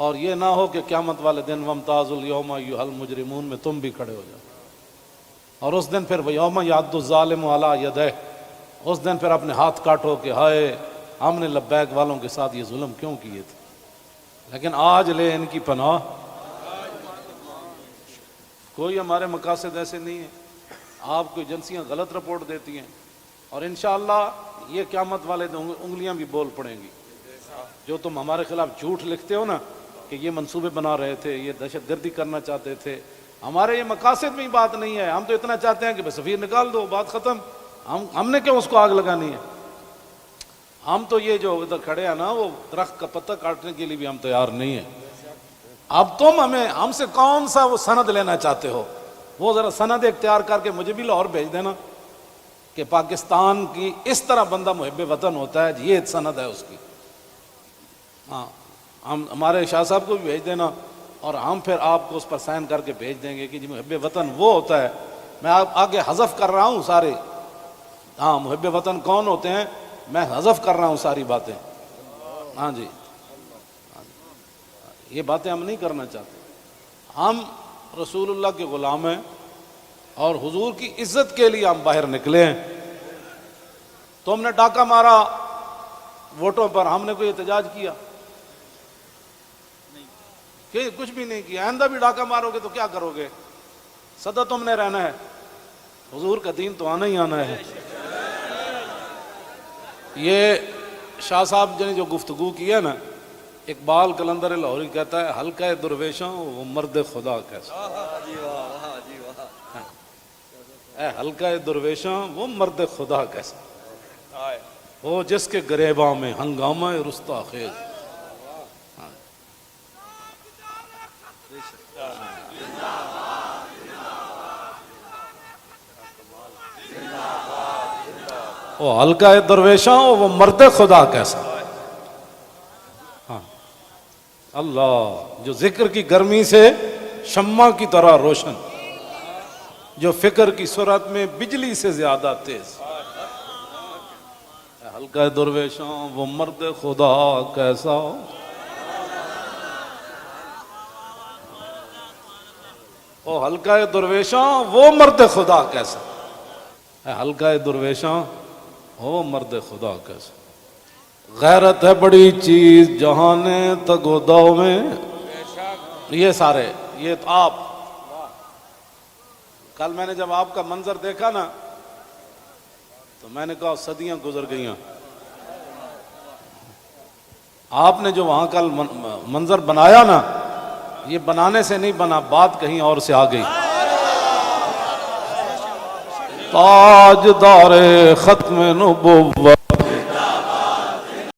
اور یہ نہ ہو کہ قیامت والے دن وامتاز الیوم ایھا المجرمون میں تم بھی کھڑے ہو جاؤ، اور اس دن پھر ویوم یعض الظالم علی یدیہ، اس دن پھر اپنے ہاتھ کاٹو کہ ہائے ہم نے لبیک والوں کے ساتھ یہ ظلم کیوں کیے تھے۔ لیکن آج لے ان کی پناہ، کوئی ہمارے مقاصد ایسے نہیں ہیں۔ آپ کو ایجنسیاں غلط رپورٹ دیتی ہیں، اور انشاءاللہ یہ قیامت والے دن انگلیاں بھی بول پڑیں گی۔ جو تم ہمارے خلاف جھوٹ لکھتے ہو نا کہ یہ منصوبے بنا رہے تھے، یہ دہشت گردی کرنا چاہتے تھے، ہمارے یہ مقاصد میں ہی بات نہیں ہے۔ ہم تو اتنا چاہتے ہیں کہ بس سفیر نکال دو، بات ختم۔ ہم نے کیوں اس کو آگ لگانی ہے؟ ہم تو یہ جو ادھر کھڑے ہیں نا، وہ درخت کا پتہ کاٹنے کے لیے بھی ہم تیار نہیں ہیں۔ اب تم ہم سے کون سا وہ سند لینا چاہتے ہو؟ وہ ذرا سند اختیار کر کے مجھے بھی لاہور بھیج دینا کہ پاکستان کی اس طرح بندہ محب وطن ہوتا ہے، یہ سند ہے اس کی۔ ہاں، ہم ہمارے شاہ صاحب کو بھی بھیج دینا، اور ہم پھر آپ کو اس پر سائن کر کے بھیج دیں گے کہ جی محب وطن وہ ہوتا ہے۔ میں آپ آگے حذف کر رہا ہوں سارے، ہاں محب وطن کون ہوتے ہیں میں حذف کر رہا ہوں ساری باتیں۔ ہاں جی، یہ باتیں ہم نہیں کرنا چاہتے۔ ہم رسول اللہ کے غلام ہیں، اور حضور کی عزت کے لیے ہم باہر نکلے ہیں۔ تم نے ڈاکہ مارا ووٹوں پر، ہم نے کوئی احتجاج کیا؟ کہ کچھ بھی نہیں کیا۔ آئندہ بھی ڈاکہ مارو گے تو کیا کرو گے؟ سدا تم نے رہنا ہے، حضور کا دین تو آنا ہی آنا ہے۔ یہ شاہ صاحب نے جو گفتگو کی ہے نا، اقبال قلندر لاہوری کہتا ہے حلقہ درویشاں وہ مرد خدا کیسا، اے حلقہ درویشاں وہ مرد خدا کیسا، وہ جس کے گریباں میں ہنگامہ رستا خیز۔ وہ حلقہ درویشاں وہ مرد خدا کیسا۔ ہاں اللہ، جو ذکر کی گرمی سے شمع کی طرح روشن، جو فکر کی سرعت میں بجلی سے زیادہ تیز۔ حلقہ درویشاں وہ مرد خدا کیسا، وہ حلقہ درویشاں وہ مرد خدا کیسا، حلقہ درویشاں وہ مرد خدا کیسا۔ غیرت ہے بڑی چیز جہان تگ و دو میں، یہ سارے یہ تو آپ، کل میں نے جب آپ کا منظر دیکھا نا تو میں نے کہا صدیاں گزر گئیاں۔ آپ نے جو وہاں کل منظر بنایا نا، یہ بنانے سے نہیں بنا، بات کہیں اور سے آ گئی۔ تاجدار ختم نبوت